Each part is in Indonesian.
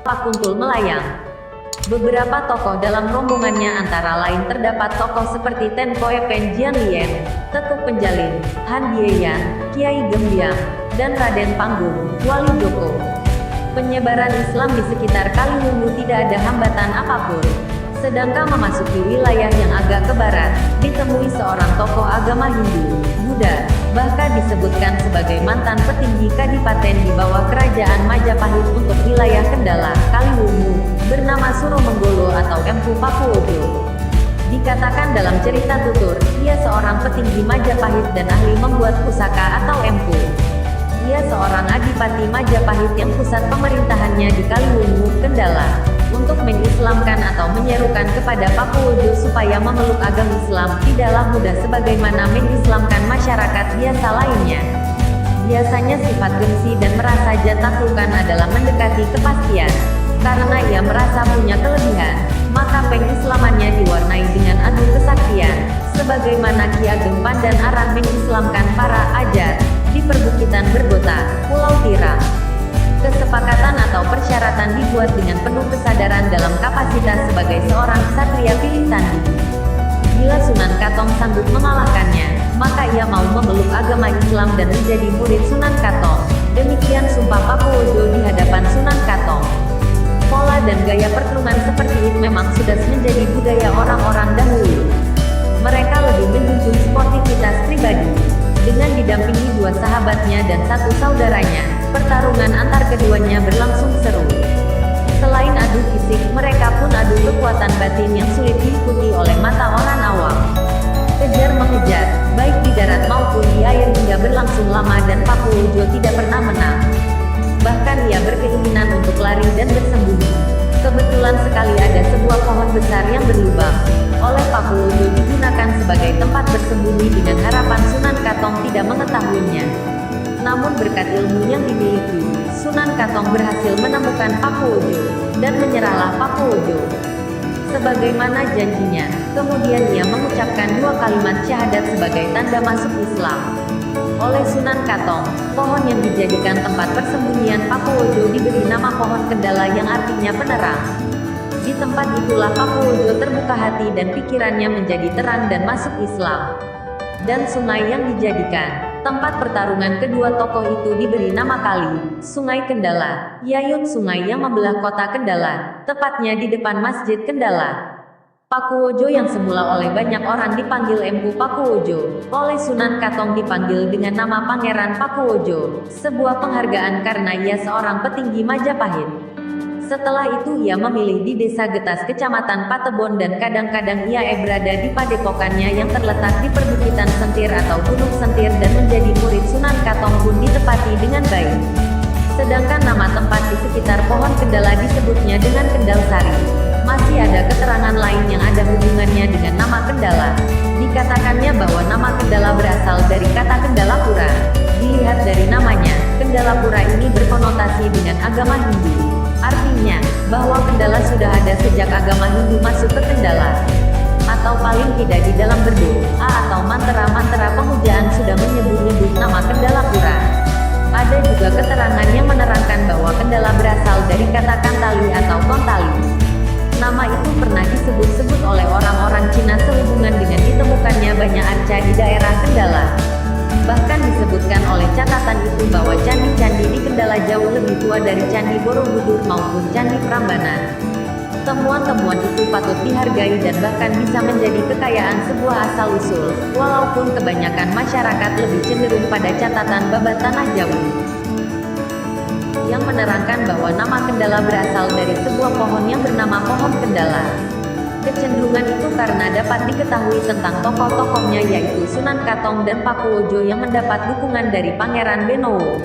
Pak Kuntul melayang. Beberapa tokoh dalam rombongannya antara lain terdapat tokoh seperti Tenkoe Pen Jian Lien, Tetuk Penjalin, Han Dieyan, Kiai Gembiang, dan Raden Panggung, Wali Joko. Penyebaran Islam di sekitar Kaliwungu tidak ada hambatan apapun. Sedangkan memasuki wilayah yang agak ke barat, ditemui seorang tokoh agama Hindu, Buddha, bahkan disebutkan sebagai mantan petinggi kadipaten di bawah kerajaan Majapahit untuk wilayah Kendala, Kaliwungu, bernama Suromenggolo atau Empu Pakuwojo. Dikatakan dalam cerita tutur, ia seorang petinggi Majapahit dan ahli membuat pusaka atau empu. Ia seorang adipati Majapahit yang pusat pemerintahannya di Kaliwungu, Kendala. Untuk mengislamkan atau menyerukan kepada Pakuwojo supaya memeluk agama Islam tidaklah mudah sebagaimana mengislamkan masyarakat biasa lainnya. Biasanya sifat gengsi dan merasa taklukan adalah mendekati kepastian. Karena ia merasa punya kelebihan, maka pengislamannya diwarnai dengan adu kesaktian, sebagaimana Ki Ageng Pandan Aran mengislamkan para ajar di perbukitan Berbota, Pulau Tiram. Kesepakatan atau persyaratan dibuat dengan penuh kesadaran dalam kapasitas sebagai seorang ksatria pilih tanding. Bila Sunan Katong sanggup mengalahkannya, maka ia mau memeluk agama Islam dan menjadi murid Sunan Katong. Demikian sumpah Pakuwojo di hadapan Sunan Katong. Pola dan gaya pertarungan seperti itu memang sudah menjadi budaya orang-orang dahulu. Mereka lebih menjunjung sportivitas pribadi. Dengan didampingi dua sahabatnya dan satu saudaranya, pertarungan antar keduanya berlangsung seru. Selain adu fisik, mereka pun adu kekuatan batin yang sulit diikuti oleh mata orang awam. Kejar mengejar, baik di darat maupun di air hingga berlangsung lama dan Pakuwojo tidak pernah menang. Bahkan ia berkeinginan untuk lari dan bersembunyi. Kebetulan sekali ada sebuah pohon besar yang berlubang. Oleh Pakuwojo digunakan sebagai tempat bersembunyi dengan harapan Sunan Katong tidak mengetahuinya. Namun berkat ilmu yang dimiliki, Sunan Katong berhasil menemukan Pakuwojo, dan menyerahlah Pakuwojo. Sebagaimana janjinya, kemudian ia mengucapkan dua kalimat syahadat sebagai tanda masuk Islam. Oleh Sunan Katong, pohon yang dijadikan tempat persembunyian Pakuwojo diberi nama pohon Kendala yang artinya penerang. Di tempat itulah Pakuwojo terbuka hati dan pikirannya menjadi terang dan masuk Islam. Dan sungai yang dijadikan tempat pertarungan kedua tokoh itu diberi nama kali, Sungai Kendala, yaitu sungai yang membelah kota Kendala, tepatnya di depan Masjid Kendala. Pakuwojo yang semula oleh banyak orang dipanggil Empu Pakuwojo, oleh Sunan Katong dipanggil dengan nama Pangeran Pakuwojo, sebuah penghargaan karena ia seorang petinggi Majapahit. Setelah itu ia memilih di Desa Getas Kecamatan Patebon dan kadang-kadang ia berada di padepokannya yang terletak di perbukitan Sentir atau Gunung Sentir dan menjadi murid Sunan Katong pun ditepati dengan baik. Sedangkan nama tempat di sekitar pohon Kendala disebutnya dengan Kendal Sari. Masih ada keterangan lain yang ada hubungannya dengan nama Kendala. Dikatakannya bahwa nama Kendala berasal dari kata Kendalapura. Dilihat dari namanya, Kendalapura ini berkonotasi dengan agama Hindu. Artinya, bahwa Kendala sudah ada sejak agama Hindu masuk ke Kendala. Atau paling tidak di dalam berdoa atau mantra-mantra pemujaan sudah menyebut-nyebut nama Kendalapura. Ada juga keterangan yang menerangkan bahwa Kendala berasal dari kata Kantali atau Kontali. Nama itu pernah disebut-sebut oleh orang-orang Cina sehubungan dengan ditemukannya banyak arca di daerah Kendala. Bahkan disebutkan oleh catatan itu bahwa candi-candi di Kendala jauh lebih tua dari Candi Borobudur maupun Candi Prambanan. Temuan-temuan itu patut dihargai dan bahkan bisa menjadi kekayaan sebuah asal-usul, walaupun kebanyakan masyarakat lebih cenderung pada catatan babat tanah Jawi yang menerangkan bahwa nama Kendala berasal dari sebuah pohon yang bernama Pohon Kendala. Kecenderungan itu karena dapat diketahui tentang tokoh-tokohnya yaitu Sunan Katong dan Pakuwojo yang mendapat dukungan dari Pangeran Benowo.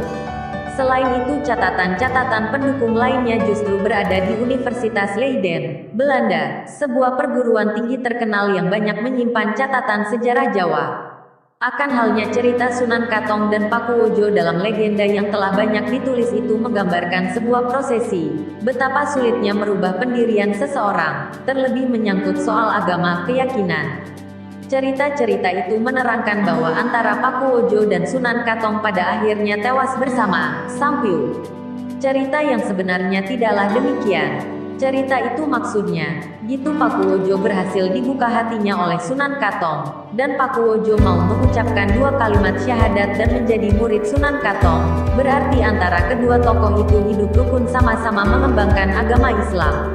Selain itu catatan-catatan pendukung lainnya justru berada di Universitas Leiden, Belanda, sebuah perguruan tinggi terkenal yang banyak menyimpan catatan sejarah Jawa. Akan halnya cerita Sunan Katong dan Pakuwojo dalam legenda yang telah banyak ditulis itu menggambarkan sebuah prosesi, betapa sulitnya merubah pendirian seseorang, terlebih menyangkut soal agama, keyakinan. Cerita-cerita itu menerangkan bahwa antara Pakuwojo dan Sunan Katong pada akhirnya tewas bersama, Sampyu. Cerita yang sebenarnya tidaklah demikian. Cerita itu maksudnya, gitu Pakuwojo berhasil dibuka hatinya oleh Sunan Katong, dan Pakuwojo mau mengucapkan 2 kalimat syahadat dan menjadi murid Sunan Katong. Berarti antara kedua tokoh itu hidup rukun sama-sama mengembangkan agama Islam.